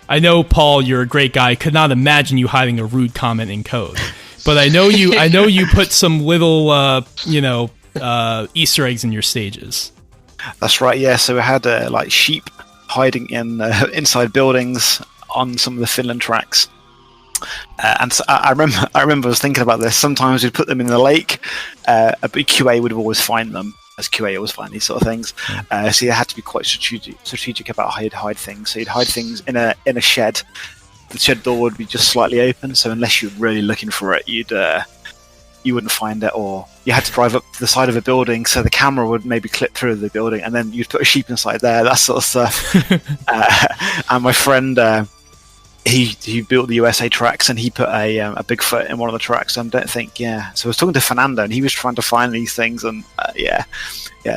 I know, Paul, you're a great guy. I could not imagine you hiding a rude comment in code. But I know you put some little, Easter eggs in your stages. That's right. Yeah. So we had like sheep hiding in inside buildings on some of the Finland tracks. And so I remember I was thinking about this. Sometimes we'd put them in the lake, but QA would always find them, as QA always find these sort of things. So you had to be quite strategic about how you'd hide things. So you'd hide things in a shed. The shed door would be just slightly open, so unless you're really looking for it, you wouldn't find it. Or you had to drive up to the side of a building, so the camera would maybe clip through the building, and then you'd put a sheep inside there, that sort of stuff. And my friend. He built the USA tracks, and he put a Bigfoot in one of the tracks. And I don't think, So I was talking to Fernando, and he was trying to find these things, and I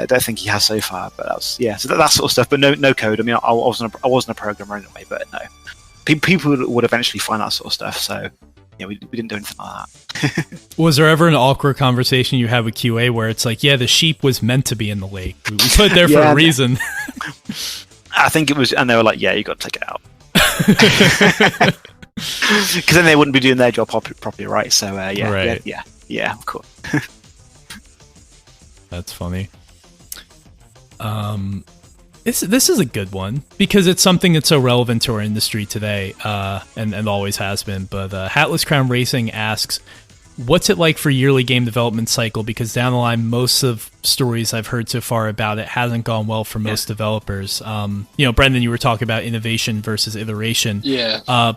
don't think he has so far. But so that sort of stuff. But no code. I mean, I wasn't a programmer anyway. But no, people would eventually find that sort of stuff. So we didn't do anything like that. Was there ever an awkward conversation you had with QA where it's like, the sheep was meant to be in the lake. We put it there for a reason. I think it was, and they were like, you got to take it out. Because then they wouldn't be doing their job properly, right? So yeah, of course. That's funny. This is a good one because it's something that's so relevant to our industry today, and always has been. But Hatless Crown Racing asks, what's it like for yearly game development cycle? Because down the line, most of stories I've heard so far about it hasn't gone well for most developers. Brendan, you were talking about innovation versus iteration. Yeah.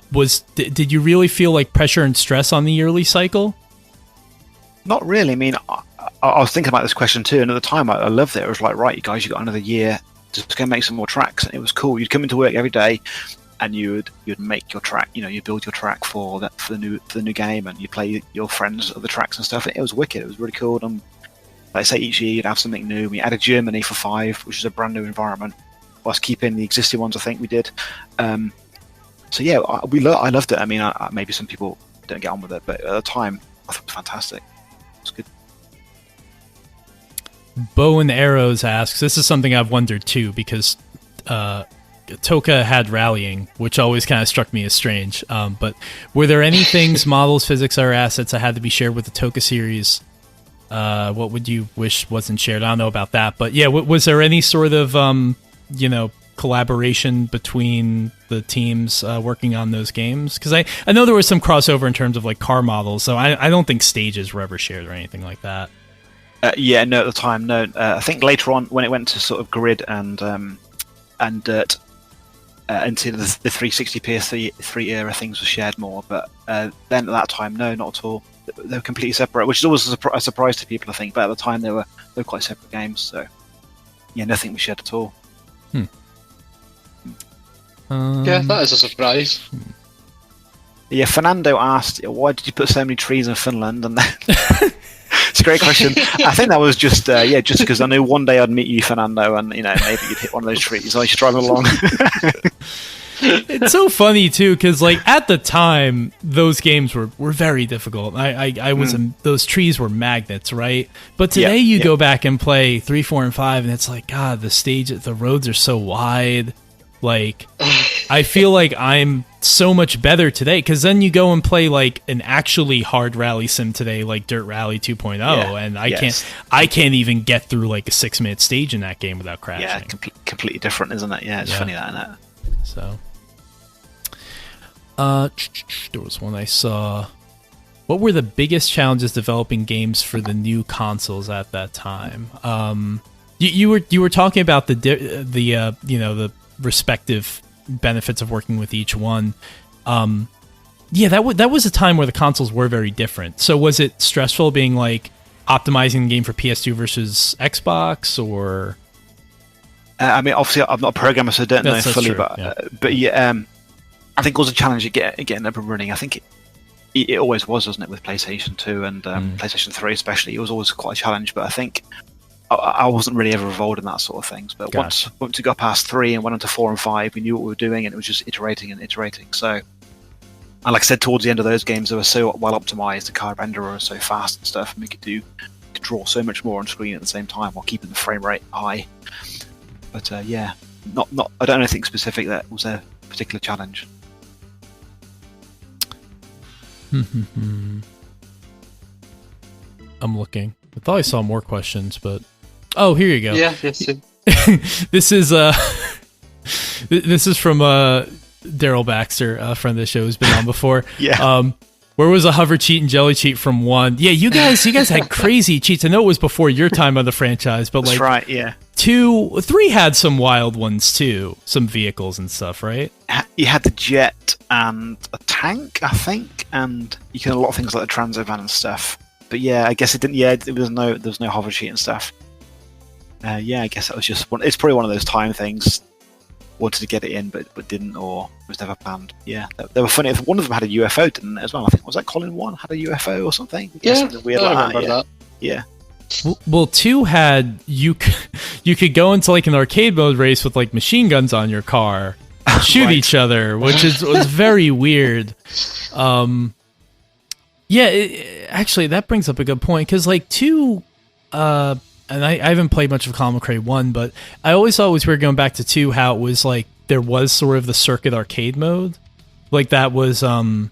Did you really feel like pressure and stress on the yearly cycle? Not really. I mean, I was thinking about this question too, and at the time I loved it. I was like, right, you guys, you got another year to go make some more tracks, and it was cool. You'd come into work every day, and you'd make your track. You build your track for the new game, and you play your friends of the tracks and stuff. It was wicked. It was really cool. And like I say, each year you'd have something new. We added Germany for 5, which is a brand new environment, whilst keeping the existing ones. I think we did. I loved it. I mean, maybe some people don't get on with it, but at the time, I thought it was fantastic. It was good. Bow and Arrows asks, this is something I've wondered too, because Toka had rallying, which always kind of struck me as strange. But were there any things, models, physics, or assets that had to be shared with the Toka series? What would you wish wasn't shared? I don't know about that, but was there any sort of collaboration between the teams working on those games? Because I know there was some crossover in terms of like car models, so I don't think stages were ever shared or anything like that. At the time, no. I think later on, when it went to sort of grid and dirt into the 360 PS3 era, things were shared more. But then at that time, no, not at all. They were completely separate, which is always a surprise to people, I think. But at the time, they were quite separate games. So nothing was shared at all. That is a surprise. Yeah, Fernando asked, why did you put so many trees in Finland? And it's a great question. I think that was just because I knew one day I'd meet you, Fernando, and maybe you'd hit one of those trees. I should drive along. It's so funny too, because like at the time, those games were very difficult. I was those trees were magnets, right? But today you go back and play 3, 4, and 5, and it's like, God, the roads are so wide. Like, I feel like I'm so much better today, because then you go and play like an actually hard rally sim today, like Dirt Rally 2.0, and I can't even get through like a 6-minute stage in that game without crashing. Yeah, completely different, isn't it? Yeah, it's funny that, isn't it? So, there was one I saw. What were the biggest challenges developing games for the new consoles at that time? You were talking about the respective benefits of working with each one. That was a time where the consoles were very different. So was it stressful being like optimizing the game for PS2 versus Xbox, or? I mean, obviously, I'm not a programmer, so I don't know fully. True, but I think it was a challenge getting up and running. I think it always was, wasn't it, with PlayStation 2 and PlayStation 3 especially. It was always quite a challenge. But I think I wasn't really ever involved in that sort of things. But Gotcha. once we got past 3 and went into 4 and 5, we knew what we were doing, and it was just iterating and iterating. So, and like I said, towards the end of those games, they were so well optimized. The card renderer was so fast and stuff, and we could draw so much more on screen at the same time while keeping the frame rate high. But yeah, not I don't know anything specific that was a particular challenge. I'm looking. I thought I saw more questions, but oh, here you go. Yeah, yes. This is this is from Daryl Baxter, a friend of the show who's been on before. Yeah. Where was a hover cheat and jelly cheat from 1? Yeah, you guys had crazy cheats. I know it was before your time on the franchise, but That's right, yeah. 2, 3 had some wild ones too, some vehicles and stuff, right? You had the jet and a tank, I think, and you can a lot of things like the transit van and stuff. But yeah, I guess it didn't. Yeah, there was no hover cheat and stuff. Yeah, I guess that was just one. It's probably one of those time things. Wanted to get it in, but didn't, or was never planned. Yeah, they were funny. One of them had a UFO, didn't it, as well? I think was that Colin 1 had a UFO or something. Yeah, something weird I like remember that. Yeah. Well, 2 had you could go into like an arcade mode race with like machine guns on your car, shoot Right. each other, which was very weird. Yeah, actually, that brings up a good point because like 2, and I haven't played much of Colin McRae 1, but I always thought it was weird going back to 2 how it was like there was sort of the circuit arcade mode, like that was kind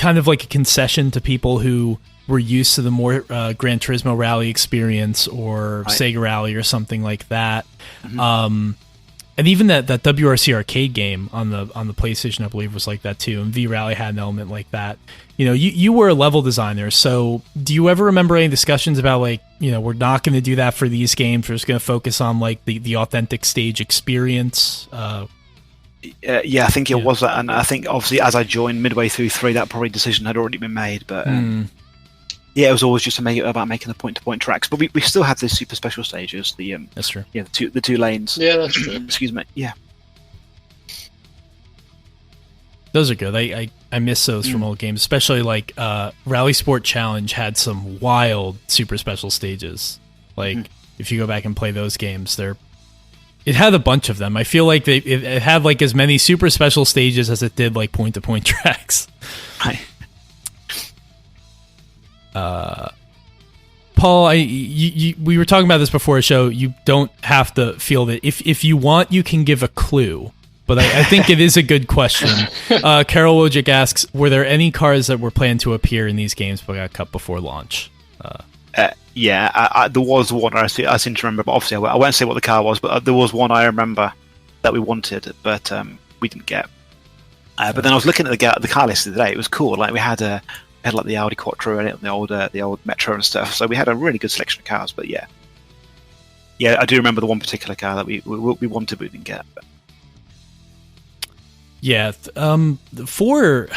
of like a concession to people who were used to the more Gran Turismo Rally experience or Right. Sega Rally or something like that. And even that WRC arcade game on the PlayStation, I believe, was like that too. And V Rally had an element like that. You know, you were a level designer, so do you ever remember any discussions about like, you know, we're not going to do that for these games. We're just going to focus on like the authentic stage experience. Yeah, I think it was that, and I think obviously as I joined midway through 3, that probably decision had already been made. But yeah, it was always just to make it about making the point-to-point tracks. But we still had the super special stages. That's true. Yeah, the two lanes. Yeah, that's true. Excuse me. Yeah. Those are good. I miss those from old games, especially like Rally Sport Challenge had some wild super special stages. Like if you go back and play those games, it had a bunch of them. I feel like it had like as many super special stages as it did like point-to-point tracks. Right. Paul, we were talking about this before a show. You don't have to feel that if you want, you can give a clue. But I think it is a good question. Carol Wojcik asks, were there any cars that were planned to appear in these games but got cut before launch? Yeah, there was one I seem to remember, but obviously I won't say what the car was, but there was one I remember that we wanted, but we didn't get. But then I was looking at the car list today. It was cool. Like we had like the Audi Quattro in it, and the old Metro and stuff. So we had a really good selection of cars. But yeah, I do remember the one particular car that we wanted but we didn't get. But. Yeah, 4,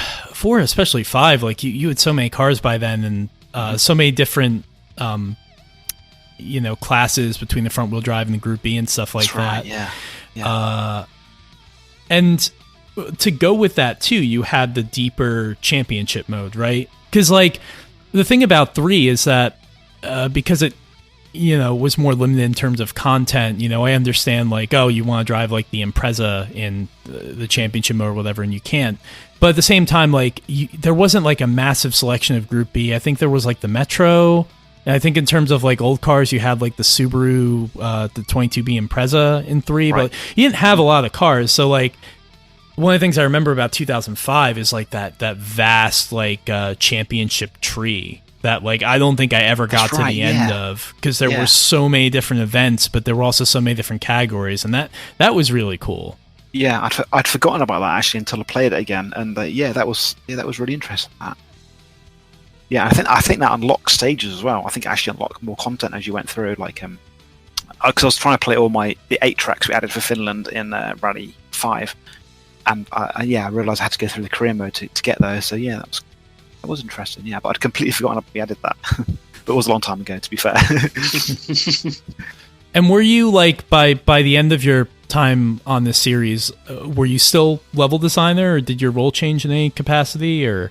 especially 5. Like you had so many cars by then, and so many different, classes between the front wheel drive and the Group B and stuff like That's right, that. Yeah. And to go with that too, you had the deeper championship mode, right? Because like the thing about 3 is that because it was more limited in terms of content. I understand like, oh, you want to drive like the Impreza in the championship mode or whatever, and you can't. But at the same time, like there wasn't like a massive selection of Group B. I think there was like the Metro. And I think in terms of like old cars, you had like the Subaru, the 22B Impreza in 3, right. But you didn't have a lot of cars. So like one of the things I remember about 2005 is like that vast like championship tree that like I don't think I ever got to the end of, because there were so many different events, but there were also so many different categories, and that was really cool. Yeah, I'd forgotten about that actually until I played it again, and that was really interesting. Yeah, I think that unlocked stages as well. I think it actually unlocked more content as you went through, like because I was trying to play all the 8 tracks we added for Finland in Rally 5, and I realised I had to go through the career mode to get those. So yeah, that was interesting. Yeah, but I'd completely forgotten we added that. But it was a long time ago, to be fair. And were you like by the end of your time on this series, were you still level designer, or did your role change in any capacity? Or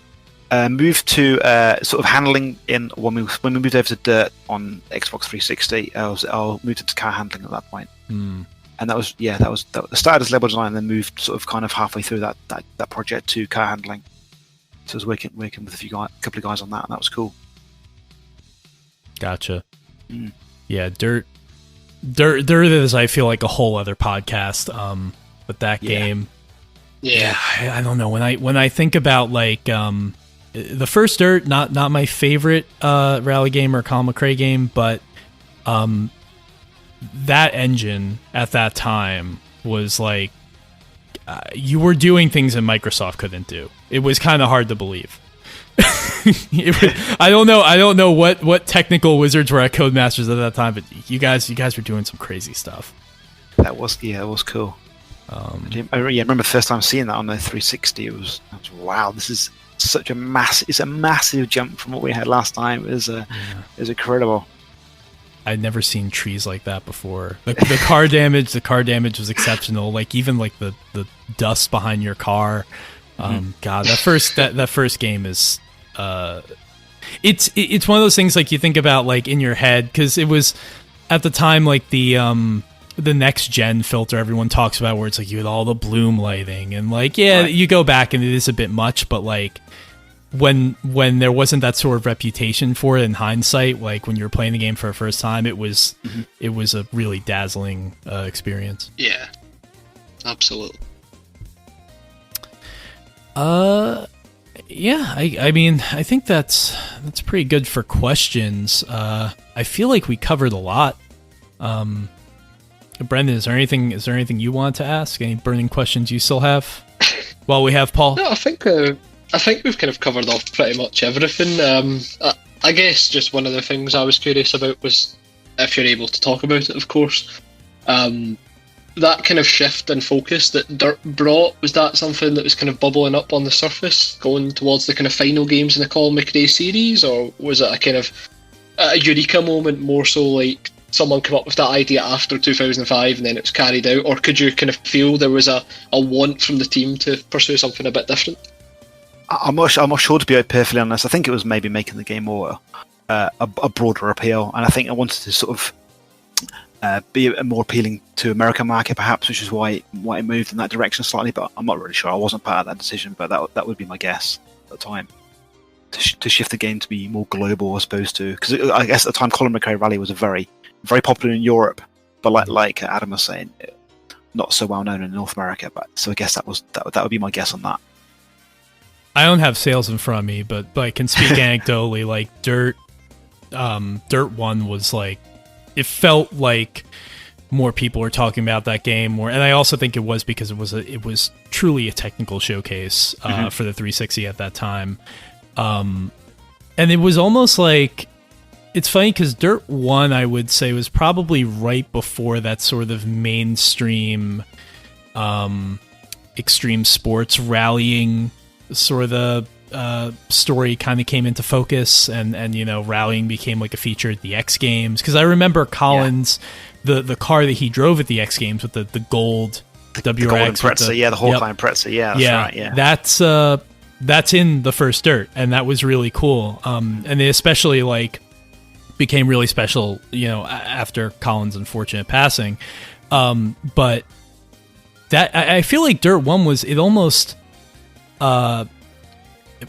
Moved to sort of handling in when we moved over to Dirt on Xbox 360. I moved to car handling at that point. And that started as level design and then moved sort of kind of halfway through that project to car handling. So I was working with a couple of guys on that, and that was cool. Gotcha. Yeah, Dirt is, I feel like, a whole other podcast. But that game, I don't know. When I think about like the first Dirt, not my favorite rally game or Colin McRae game, but that engine at that time was like you were doing things that Microsoft couldn't do. It was kind of hard to believe. I don't know what technical wizards were at Codemasters at that time, but you guys were doing some crazy stuff. That was cool. I remember the first time seeing that on the 360. It was wow. This is such a massive jump from what we had last time. It was incredible. I'd never seen trees like that before. The car damage was exceptional. Like even like the dust behind your car. God, that first game is it's one of those things like you think about like in your head, because it was at the time like the next gen filter everyone talks about, where it's like you had all the bloom lighting and like you go back and it is a bit much, but like when there wasn't that sort of reputation for it in hindsight, like when you were playing the game for the first time, it was a really dazzling experience. Yeah, absolutely. Yeah, I mean, I think that's pretty good for questions. I feel like we covered a lot. Brendan, is there anything you want to ask? Any burning questions you still have? While we have Paul? No, I think we've kind of covered off pretty much everything. I guess just one of the things I was curious about was, if you're able to talk about it, of course, that kind of shift in focus that Dirt brought, was that something that was kind of bubbling up on the surface, going towards the kind of final games in the Colin McRae series, or was it a kind of a eureka moment, more so like someone came up with that idea after 2005 and then it's carried out, or could you kind of feel there was a want from the team to pursue something a bit different? I'm not sure, to be perfectly honest. I think it was maybe making the game more a broader appeal, and I think I wanted to sort of be more appealing to American market, perhaps, which is why it moved in that direction slightly. But I'm not really sure. I wasn't part of that decision, but that would be my guess at the time, to shift the game to be more global, as opposed to, because I guess at the time Colin McRae Rally was a very, very popular in Europe, but like Adam was saying, not so well known in North America. But so I guess that would be my guess on that. I don't have sales in front of me, but I can speak anecdotally. Like Dirt 1 was like, it felt like more people were talking about that game more, and I also think it was because it was truly a technical showcase for the 360 at that time, and it was almost like, it's funny because Dirt 1, I would say, was probably right before that sort of mainstream extreme sports rallying sort of story kind of came into focus, and rallying became like a feature at the X Games, because I remember Colin's the car that he drove at the X Games with the gold WRX, the golden Pretzer, the Hawkeye Pretzer, that's right, that's in the first Dirt, and that was really cool, and they especially like became really special after Colin's unfortunate passing, but that I feel like Dirt 1 was, it almost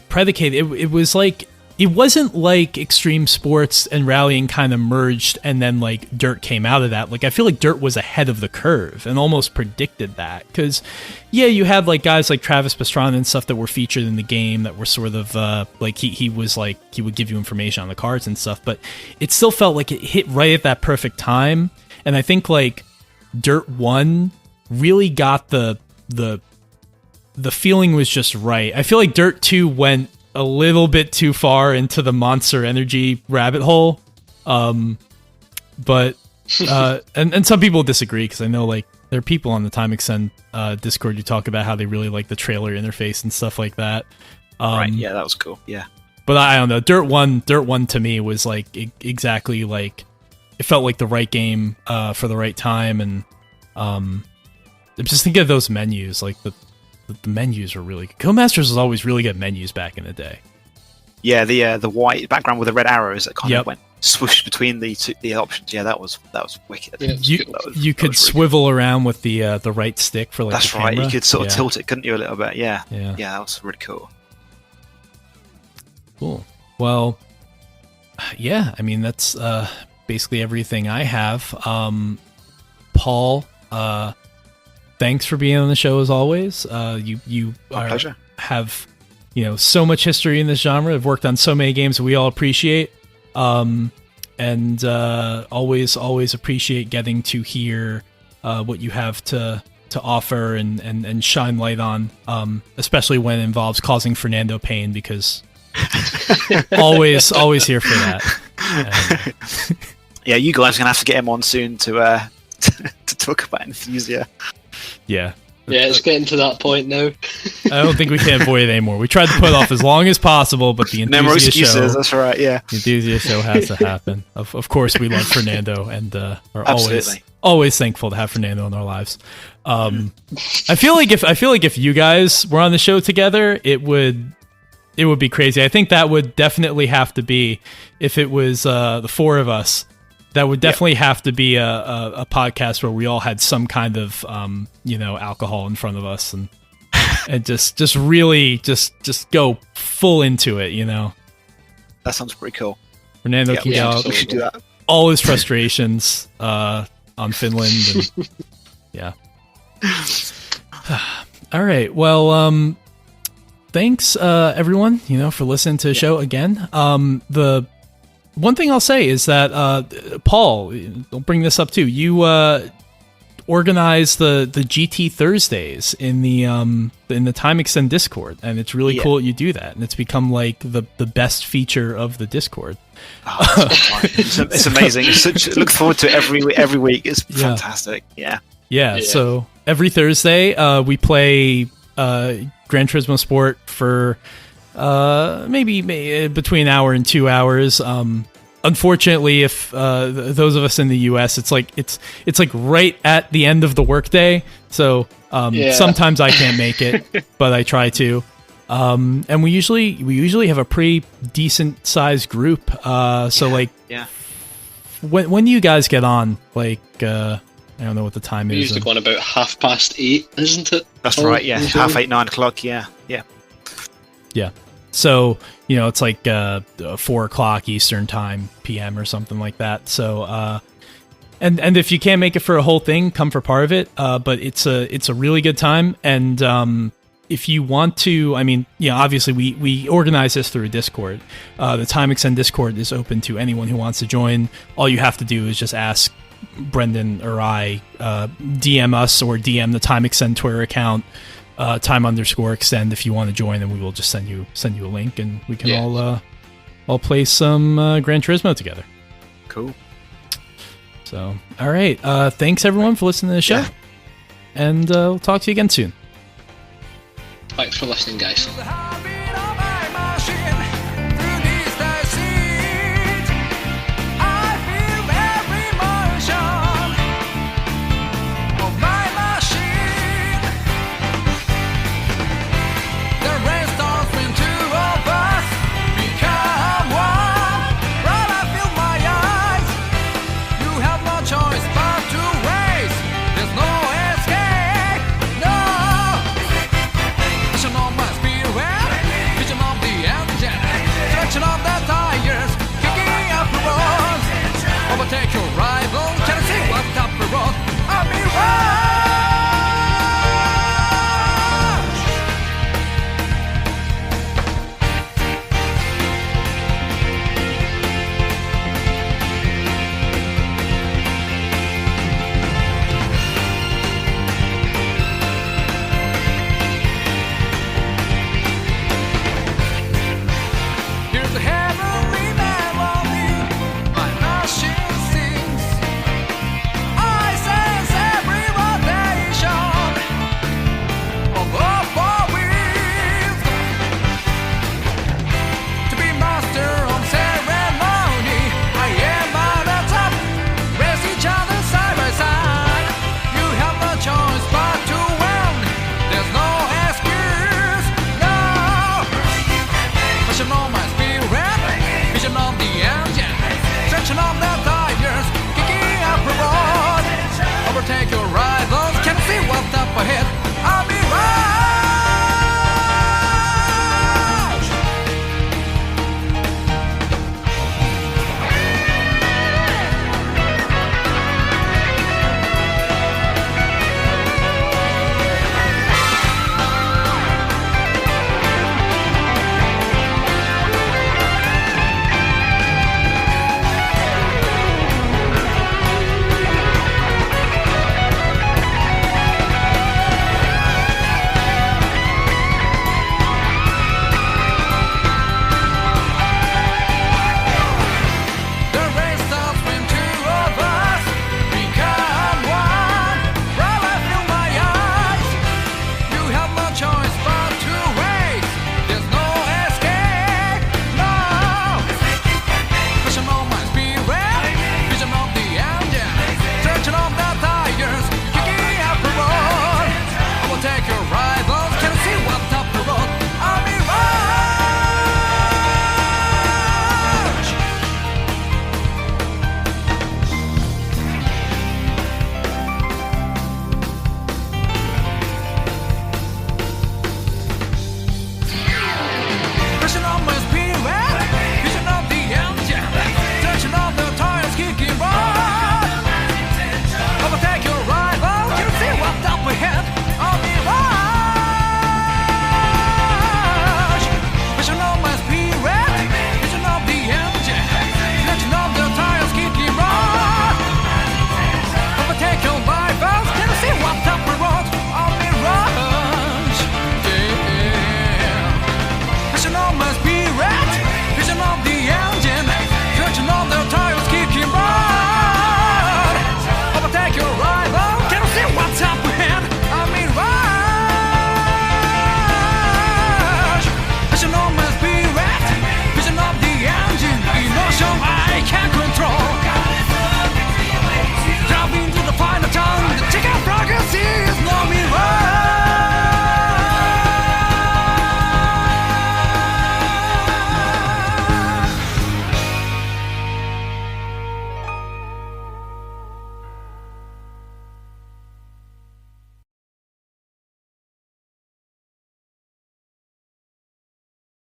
predicated, it was like, it wasn't like extreme sports and rallying kind of merged and then like Dirt came out of that. Like I feel like Dirt was ahead of the curve and almost predicted that, because you had like guys like Travis Pastrana and stuff that were featured in the game that were sort of like he was like, he would give you information on the cards and stuff, but it still felt like it hit right at that perfect time. And I think like Dirt 1 really got the feeling was just right. I feel like Dirt 2 went a little bit too far into the Monster Energy rabbit hole. But and some people disagree, because I know like there are people on the Time Extend Discord who talk about how they really like the trailer interface and stuff like that. Right, yeah, that was cool. Yeah. But I don't know, Dirt 1 to me was like exactly like, it felt like the right game for the right time, and just think of those menus, like the menus were really good. Codemasters was always really good menus back in the day. Yeah, the white background with the red arrows that kind Yep. of went swoosh between the options. Yeah, that was wicked. Yeah, it's You good. you could really swivel around with the right stick for like That's the right. camera. You could sort of Yeah. tilt it, couldn't you, a little bit? Yeah. Yeah. Yeah, that was really cool. Cool. Well, yeah, I mean, that's basically everything I have. Paul, thanks for being on the show as always. You My pleasure. have, so much history in this genre. Have worked on so many games that we all appreciate. And always appreciate getting to hear what you have to offer and shine light on, especially when it involves causing Fernando pain, because always here for that. Yeah, you guys are gonna have to get him on soon to to talk about Enthusia. Yeah. Yeah, it's getting to that point now. I don't think we can avoid it anymore. We tried to put it off as long as possible, but the No more Enthusia excuses. show, That's right. Yeah. the Enthusia show has to happen. Of course, we love Fernando and are Absolutely. always thankful to have Fernando in our lives. I feel like if you guys were on the show together, it would be crazy. I think that would definitely have to be, if it was the four of us, that would definitely have to be a podcast where we all had some kind of alcohol in front of us and just really just go full into it. That sounds pretty cool. Fernando Yeah, can get out we should do that. all his frustrations on Finland. And, yeah. All right. Well, thanks everyone, for listening to the show again. The one thing I'll say is that Paul, I'll bring this up too. You organize the GT Thursdays in the Time Extend Discord, and it's really cool that you do that, and it's become like the best feature of the Discord. Oh, it's amazing. Look forward to it every week. It's fantastic. Yeah. So every Thursday we play Gran Turismo Sport for maybe between an hour and 2 hours. Unfortunately, if those of us in the US, it's like right at the end of the workday, so sometimes I can't make it, but I try to. And we usually have a pretty decent sized group. When do you guys get on? Like I don't know what the time We is. usually go on about 8:30, isn't it? That's right. Yeah, Usually? 8:30, 9 o'clock. Yeah. Yeah. So, it's like 4 o'clock Eastern time, PM or something like that. So, and if you can't make it for a whole thing, come for part of it. But it's a really good time. And if you want to, obviously we organize this through a Discord. The Time Extend Discord is open to anyone who wants to join. All you have to do is just ask Brendan or I, DM us or DM the Time Extend Twitter account. Time_extend if you want to join, and we will just send you a link, and we can all play some Gran Turismo together. Cool. So, all right. Thanks everyone for listening to the show, and we'll talk to you again soon. Thanks for listening, guys.